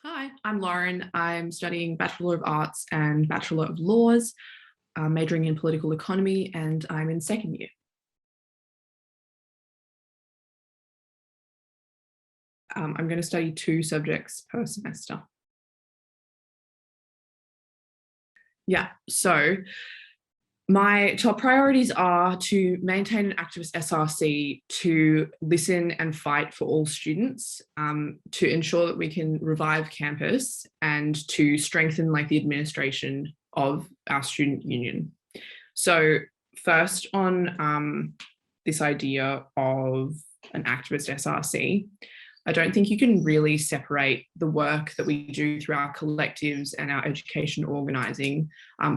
Hi, I'm Lauren. I'm studying Bachelor of Arts and Bachelor of Laws, majoring in political economy, and I'm in second year. I'm going to study 2 subjects per semester. Yeah, so my top priorities are to maintain an activist SRC, to listen and fight for all students, to ensure that we can revive campus, and to strengthen the administration of our student union. So first on this idea of an activist SRC, I don't think you can really separate the work that we do through our collectives and our education organising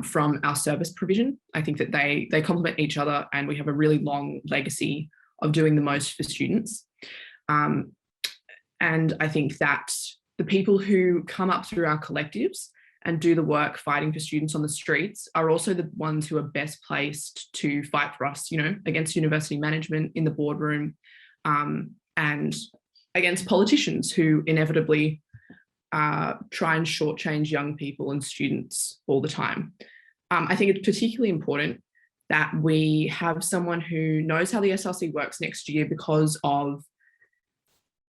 from our service provision. I think that they complement each other, and we have a really long legacy of doing the most for students. And I think that the people who come up through our collectives and do the work fighting for students on the streets are also the ones who are best placed to fight for us, against university management in the boardroom, and against politicians who inevitably try and shortchange young people and students all the time. I think it's particularly important that we have someone who knows how the SRC works next year because of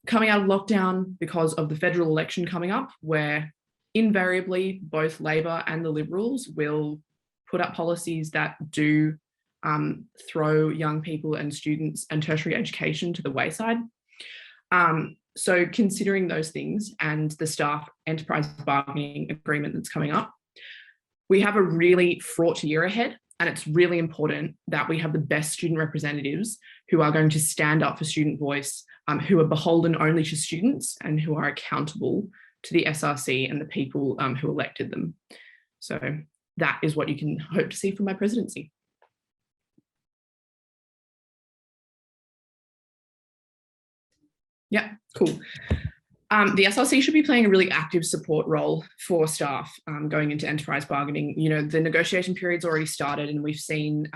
coming out of lockdown, because of the federal election coming up, where invariably both Labor and the Liberals will put up policies that do throw young people and students and tertiary education to the wayside. So considering those things and the staff enterprise bargaining agreement that's coming up, we have a really fraught year ahead, and it's really important that we have the best student representatives who are going to stand up for student voice, who are beholden only to students and who are accountable to the SRC and the people who elected them. So that is what you can hope to see from my presidency. Yeah, cool. The SRC should be playing a really active support role for staff going into enterprise bargaining. The negotiation period's already started, and we've seen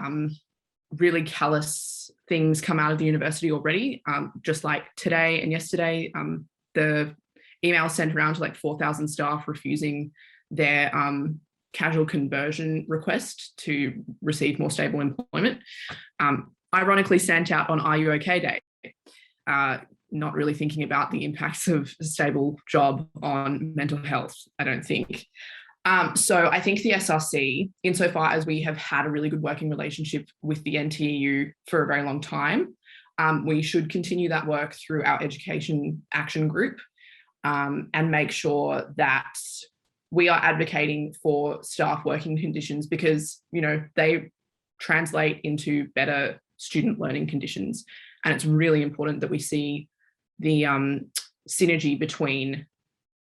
really callous things come out of the university already. Just like today and yesterday, the email sent around to 4,000 staff refusing their casual conversion request to receive more stable employment. Ironically sent out on Are You OK Day. Not really thinking about the impacts of a stable job on mental health, I don't think. So I think the SRC, insofar as we have had a really good working relationship with the NTEU for a very long time, we should continue that work through our education action group, and make sure that we are advocating for staff working conditions, because they translate into better student learning conditions. And it's really important that we see the synergy between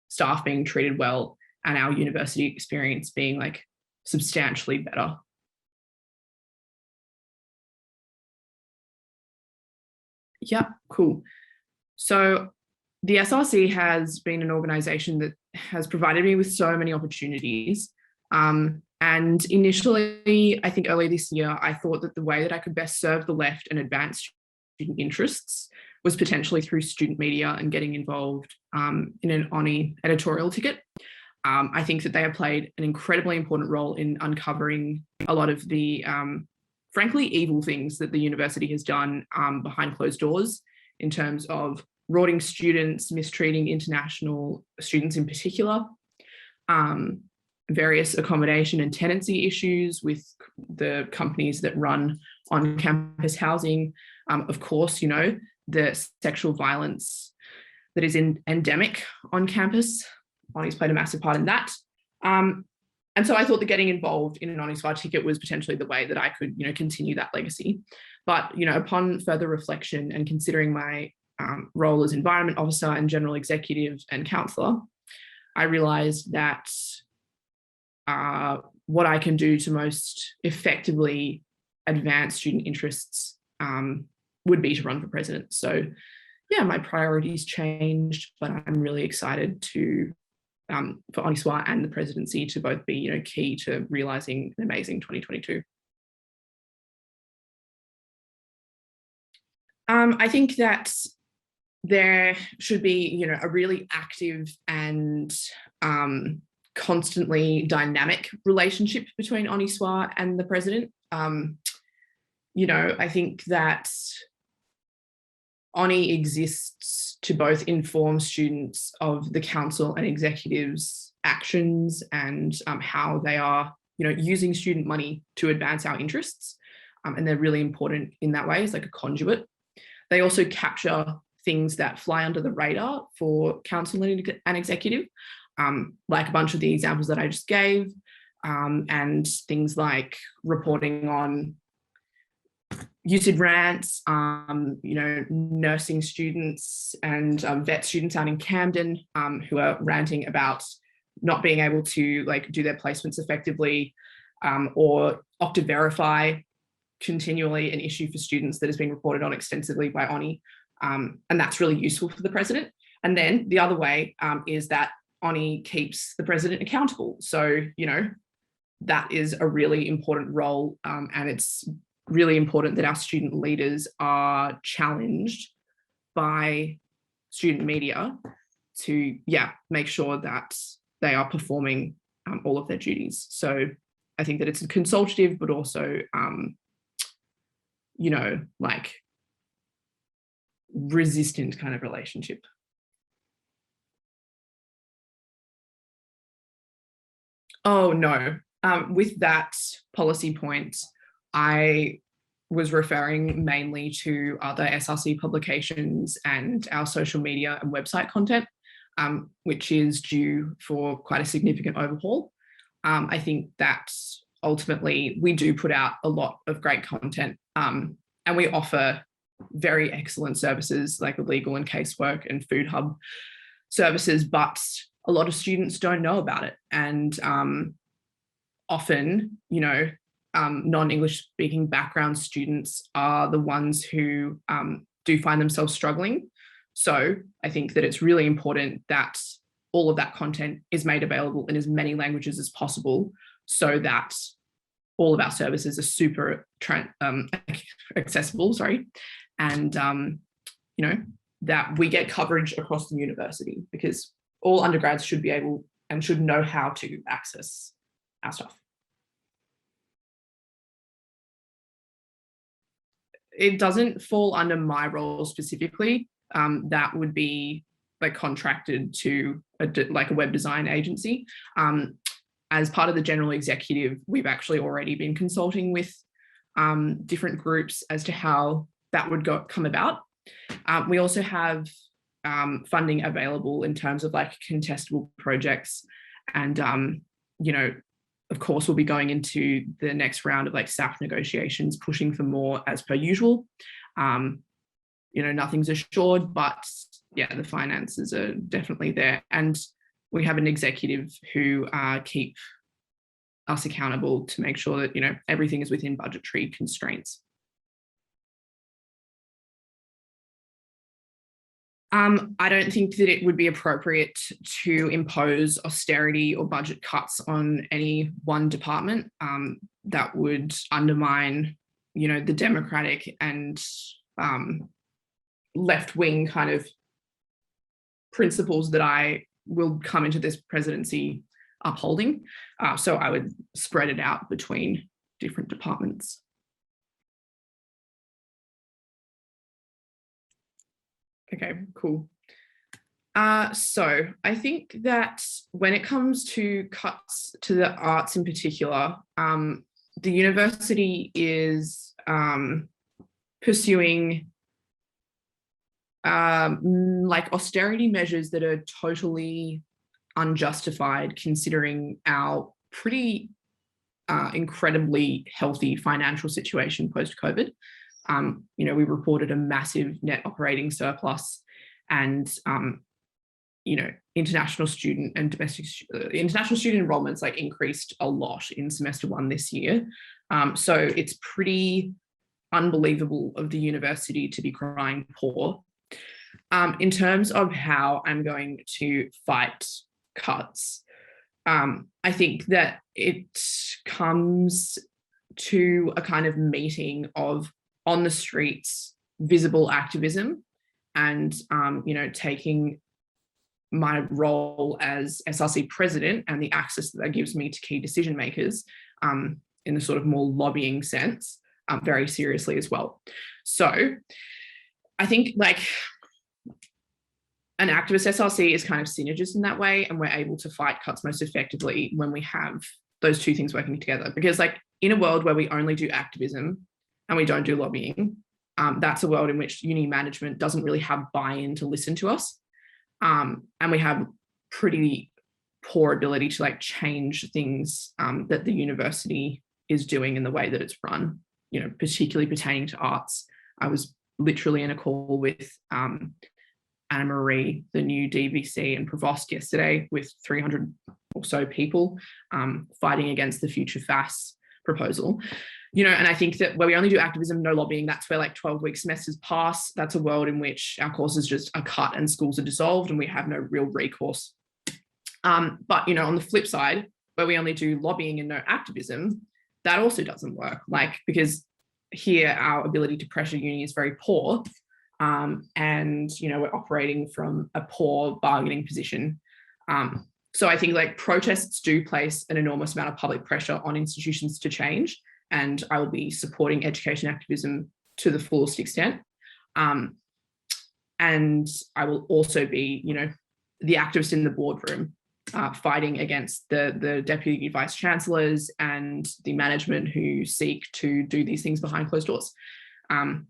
staff being treated well and our university experience being substantially better. Yeah, cool. So the SRC has been an organisation that has provided me with so many opportunities. And initially, I think early this year, I thought that the way that I could best serve the left and advance student interests was potentially through student media and getting involved in an ONI editorial ticket. I think that they have played an incredibly important role in uncovering a lot of the, frankly, evil things that the university has done behind closed doors, in terms of rorting students, mistreating international students in particular, various accommodation and tenancy issues with the companies that run on-campus housing. Of course, the sexual violence that is endemic on campus. ONI's played a massive part in that. And so I thought that getting involved in an ONI-SWAT ticket was potentially the way that I could, continue that legacy. But, upon further reflection and considering my role as environment officer and general executive and counsellor, I realised that what I can do to most effectively advance student interests would be to run for president. So yeah, my priorities changed, but I'm really excited to for ONI-SWAT and the presidency to both be key to realising an amazing 2022. I think that there should be, a really active and constantly dynamic relationship between Oniswa and the president. I think that ONI exists to both inform students of the council and executives' actions and how they are, using student money to advance our interests. And they're really important in that way as like a conduit. They also capture things that fly under the radar for council and executive, like a bunch of the examples that I just gave, and things like reporting on UCID rants, nursing students and vet students out in Camden who are ranting about not being able to do their placements effectively, or Octa Verify, continually an issue for students that has been reported on extensively by ONI. And that's really useful for the president. And then the other way is that ONI keeps the president accountable. So, that is a really important role, and it's really important that our student leaders are challenged by student media to, make sure that they are performing all of their duties. So I think that it's a consultative, but also, resistant kind of relationship. Oh, no. With that policy point, I was referring mainly to other SRC publications and our social media and website content, which is due for quite a significant overhaul. I think that ultimately we do put out a lot of great content, and we offer very excellent services like legal and casework and food hub services, but a lot of students don't know about it. And often, non-English speaking background students are the ones who do find themselves struggling. So I think that it's really important that all of that content is made available in as many languages as possible, so that all of our services are super accessible, and that we get coverage across the university, because all undergrads should be able and should know how to access our stuff. It doesn't fall under my role specifically. That would be contracted to a web design agency. As part of the general executive, we've actually already been consulting with different groups as to how that would come about. We also have funding available in terms of contestable projects, and of course we'll be going into the next round of SAF negotiations, pushing for more as per usual. Nothing's assured, but the finances are definitely there, and we have an executive who keep us accountable to make sure that everything is within budgetary constraints. I don't think that it would be appropriate to impose austerity or budget cuts on any one department. That would undermine, the democratic and left-wing kind of principles that I will come into this presidency upholding. So I would spread it out between different departments. Okay, cool. So I think that when it comes to cuts to the arts in particular, the university is pursuing austerity measures that are totally unjustified, considering our pretty incredibly healthy financial situation post-COVID. We reported a massive net operating surplus, and international student and domestic international student enrollments increased a lot in semester one this year. So it's pretty unbelievable of the university to be crying poor. In terms of how I'm going to fight cuts, I think that it comes to a kind of meeting of on the streets visible activism and, taking my role as SRC president and the access that gives me to key decision makers in a sort of more lobbying sense very seriously as well. So I think like an activist SRC is kind of synergist in that way, and we're able to fight cuts most effectively when we have those two things working together. Because like in a world where we only do activism and we don't do lobbying, that's a world in which uni management doesn't really have buy-in to listen to us. And we have pretty poor ability to like change things that the university is doing in the way that it's run, particularly pertaining to arts. I was literally in a call with Anna Marie, the new DVC and Provost yesterday, with 300 or so people fighting against the future FAS proposal. And I think that where we only do activism, no lobbying, that's where like 12-week semesters pass. That's a world in which our courses just are cut and schools are dissolved and we have no real recourse. But, on the flip side, where we only do lobbying and no activism, that also doesn't work. Like, because here our ability to pressure uni is very poor. And, we're operating from a poor bargaining position. So I think like protests do place an enormous amount of public pressure on institutions to change. And I will be supporting education activism to the fullest extent. And I will also be, the activist in the boardroom, fighting against the deputy vice chancellors and the management who seek to do these things behind closed doors. And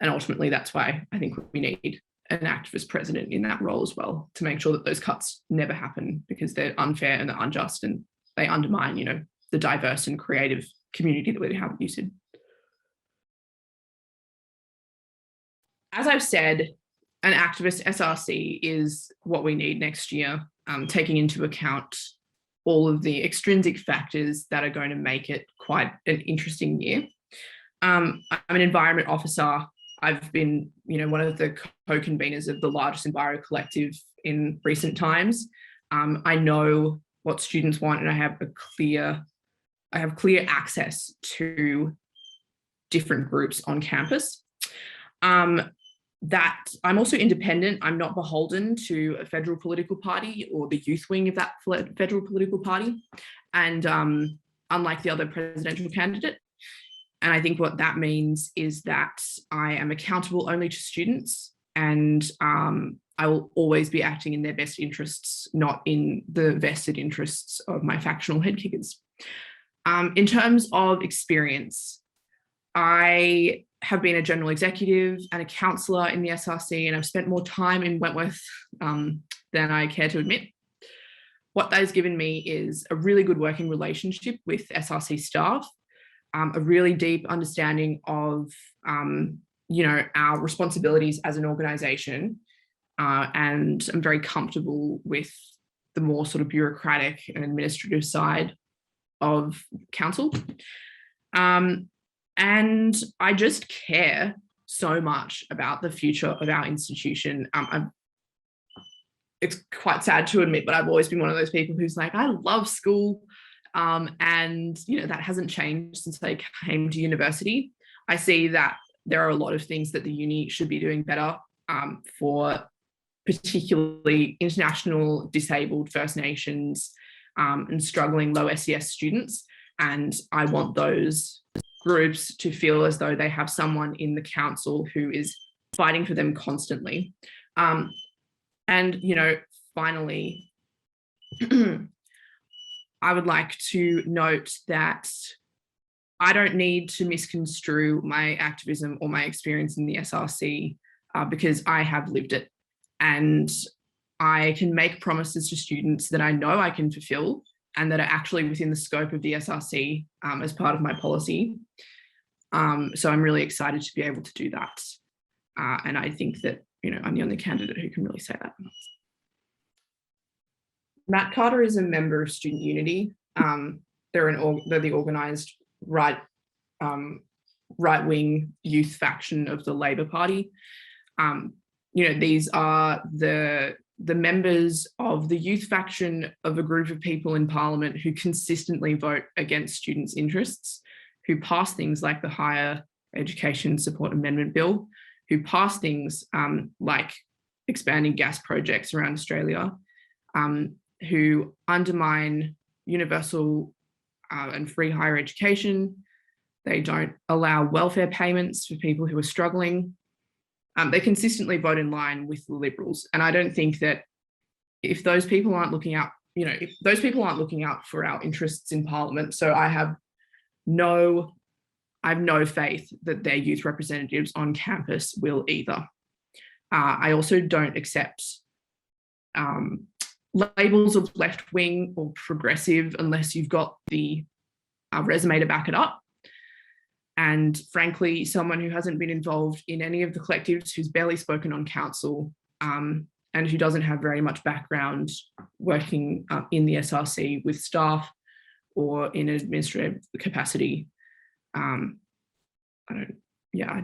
ultimately, that's why I think we need an activist president in that role as well, to make sure that those cuts never happen, because they're unfair and they're unjust and they undermine, the diverse and creative community that we have at UCID. As I've said, an activist SRC is what we need next year, taking into account all of the extrinsic factors that are going to make it quite an interesting year. I'm an environment officer. I've been, one of the co-conveners of the largest enviro collective in recent times. I know what students want, and I have clear access to different groups on campus. That I'm also independent. I'm not beholden to a federal political party or the youth wing of that federal political party. And unlike the other presidential candidate. And I think what that means is that I am accountable only to students, and I will always be acting in their best interests, not in the vested interests of my factional head kickers. In terms of experience, I have been a general executive and a counsellor in the SRC, and I've spent more time in Wentworth than I care to admit. What that has given me is a really good working relationship with SRC staff, a really deep understanding of, our responsibilities as an organisation, and I'm very comfortable with the more sort of bureaucratic and administrative side of council. And I just care so much about the future of our institution. It's quite sad to admit, but I've always been one of those people who's like, I love school. And, that hasn't changed since I came to university. I see that there are a lot of things that the uni should be doing better for particularly international, disabled, First Nations, and struggling low SES students. And I want those groups to feel as though they have someone in the council who is fighting for them constantly. And, finally, I would like to note that I don't need to misconstrue my activism or my experience in the SRC because I have lived it. And I can make promises to students that I know I can fulfill and that are actually within the scope of the SRC as part of my policy. So I'm really excited to be able to do that. And I think that, I'm the only candidate who can really say that. Matt Carter is a member of Student Unity. They're the organised right-wing youth faction of the Labor Party. These are the members of the youth faction of a group of people in Parliament who consistently vote against students' interests, who pass things like the Higher Education Support Amendment Bill, who pass things like expanding gas projects around Australia, who undermine universal and free higher education. They don't allow welfare payments for people who are struggling. They consistently vote in line with the Liberals. And I don't think that if those people aren't looking out, if those people aren't looking out for our interests in Parliament, so I have no faith that their youth representatives on campus will either. I also don't accept labels of left-wing or progressive unless you've got the resume to back it up. And frankly, someone who hasn't been involved in any of the collectives, who's barely spoken on council, and who doesn't have very much background working in the SRC with staff or in an administrative capacity, I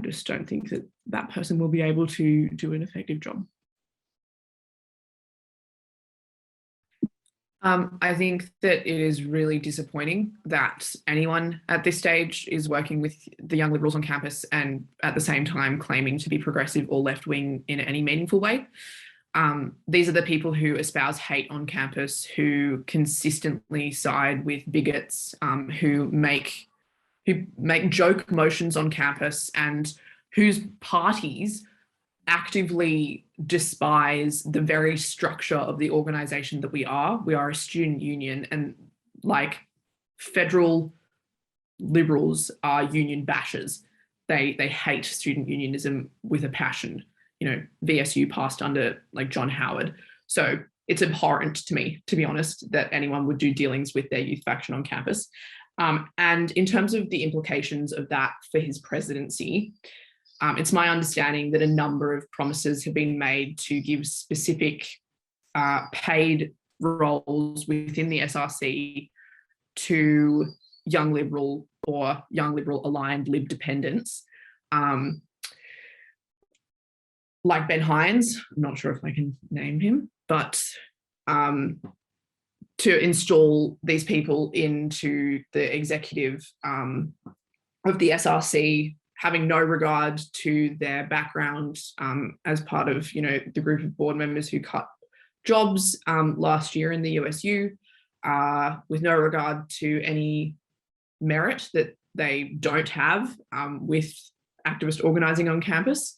just don't think that that person will be able to do an effective job. I think that it is really disappointing that anyone at this stage is working with the young Liberals on campus and at the same time claiming to be progressive or left-wing in any meaningful way. These are the people who espouse hate on campus, who consistently side with bigots, who make joke motions on campus, and whose parties actively despise the very structure of the organisation that we are. We are a student union, and like federal Liberals are union bashers. They hate student unionism with a passion. VSU passed under like John Howard. So it's abhorrent to me, to be honest, that anyone would do dealings with their youth faction on campus. And in terms of the implications of that for his presidency, it's my understanding that a number of promises have been made to give specific paid roles within the SRC to young Liberal or young Liberal aligned Lib dependents. Like Ben Hines, I'm not sure if I can name him, but to install these people into the executive of the SRC, having no regard to their background as part of, the group of board members who cut jobs last year in the USU, with no regard to any merit that they don't have with activist organising on campus.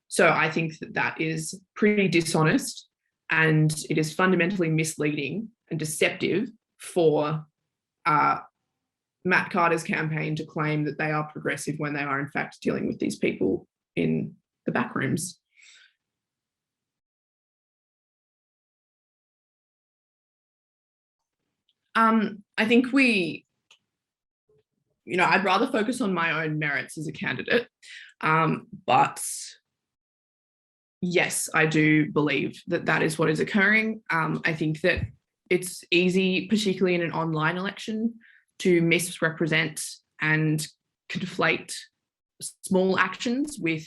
So I think that that is pretty dishonest, and it is fundamentally misleading and deceptive for Matt Carter's campaign to claim that they are progressive when they are in fact dealing with these people in the back rooms. I think I'd rather focus on my own merits as a candidate, but yes, I do believe that that is what is occurring. I think that it's easy, particularly in an online election, to misrepresent and conflate small actions with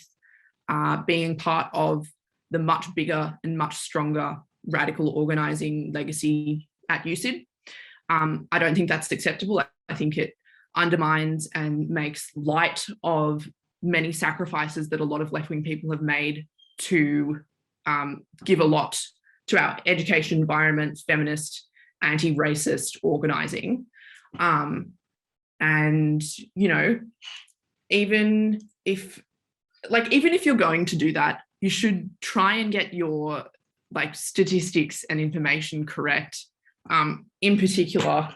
being part of the much bigger and much stronger radical organising legacy at USyd. I don't think that's acceptable. I think it undermines and makes light of many sacrifices that a lot of left-wing people have made to give a lot to our education environment, feminist, anti-racist organising. And, even if you're going to do that, you should try and get your statistics and information correct. In particular,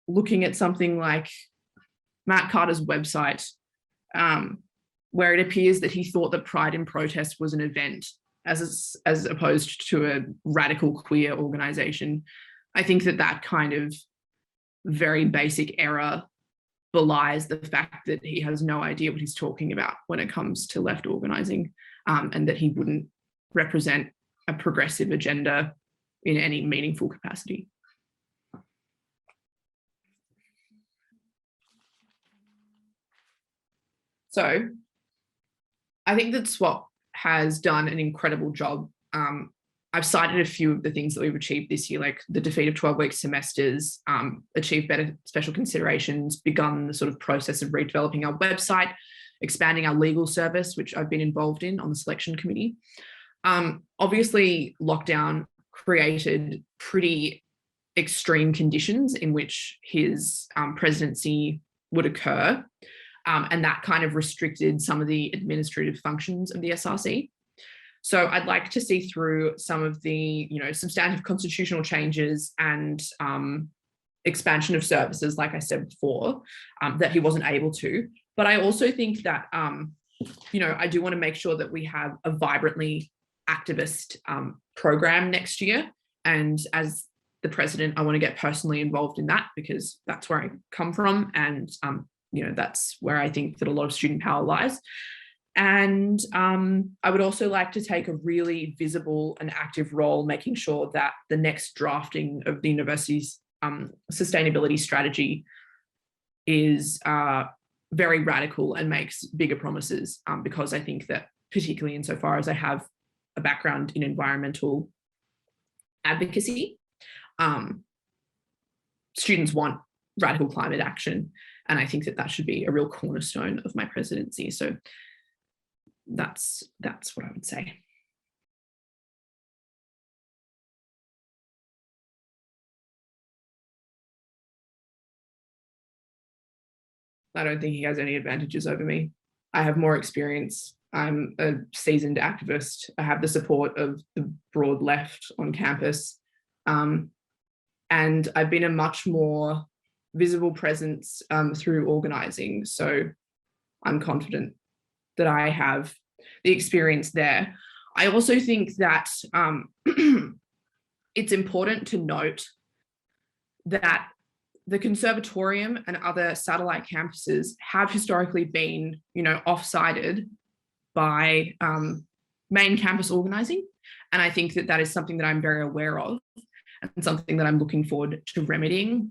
looking at something like Matt Carter's website, where it appears that he thought that Pride in Protest was an event as opposed to a radical queer organisation. I think that kind of very basic error belies the fact that he has no idea what he's talking about when it comes to left organising, and that he wouldn't represent a progressive agenda in any meaningful capacity. So I think that SWAP has done an incredible job I've cited a few of the things that we've achieved this year, like the defeat of 12-week semesters, achieved better special considerations, begun the sort of process of redeveloping our website, expanding our legal service, which I've been involved in on the selection committee. Obviously, lockdown created pretty extreme conditions in which his presidency would occur, and that kind of restricted some of the administrative functions of the SRC. So I'd like to see through some of the, substantive constitutional changes and expansion of services, like I said before, that he wasn't able to. But I also think that, I do want to make sure that we have a vibrantly activist program next year. And as the president, I want to get personally involved in that because that's where I come from. And, that's where I think that a lot of student power lies. And I would also like to take a really visible and active role, making sure that the next drafting of the university's sustainability strategy is very radical and makes bigger promises, because I think that, particularly insofar as I have a background in environmental advocacy, students want radical climate action. And I think that that should be a real cornerstone of my presidency. So that's what I would say. I don't think he has any advantages over me. I have more experience. I'm a seasoned activist. I have the support of the broad left on campus. And I've been a much more visible presence through organising. So I'm confident that I have the experience there. I also think that it's important to note that the conservatorium and other satellite campuses have historically been, off-sided by main campus organising. And I think that that is something that I'm very aware of and something that I'm looking forward to remedying.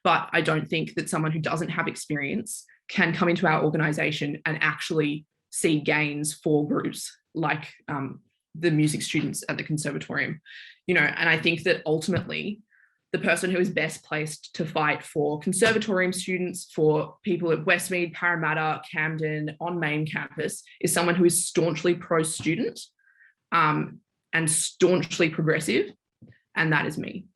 But I don't think that someone who doesn't have experience can come into our organisation and actually see gains for groups like the music students at the conservatorium, and I think that ultimately the person who is best placed to fight for conservatorium students, for people at Westmead, Parramatta, Camden, on main campus, is someone who is staunchly pro-student and staunchly progressive, and that is me.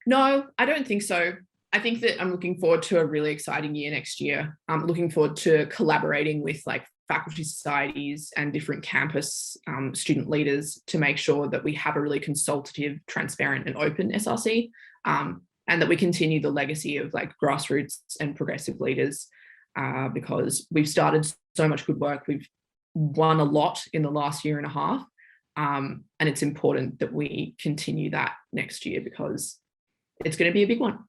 No, I don't think so. I think that I'm looking forward to a really exciting year next year. I'm looking forward to collaborating with faculty societies and different campus student leaders to make sure that we have a really consultative, transparent and open SRC, and that we continue the legacy of grassroots and progressive leaders, because we've started so much good work. We've won a lot in the last year and a half, and it's important that we continue that next year because it's going to be a big one.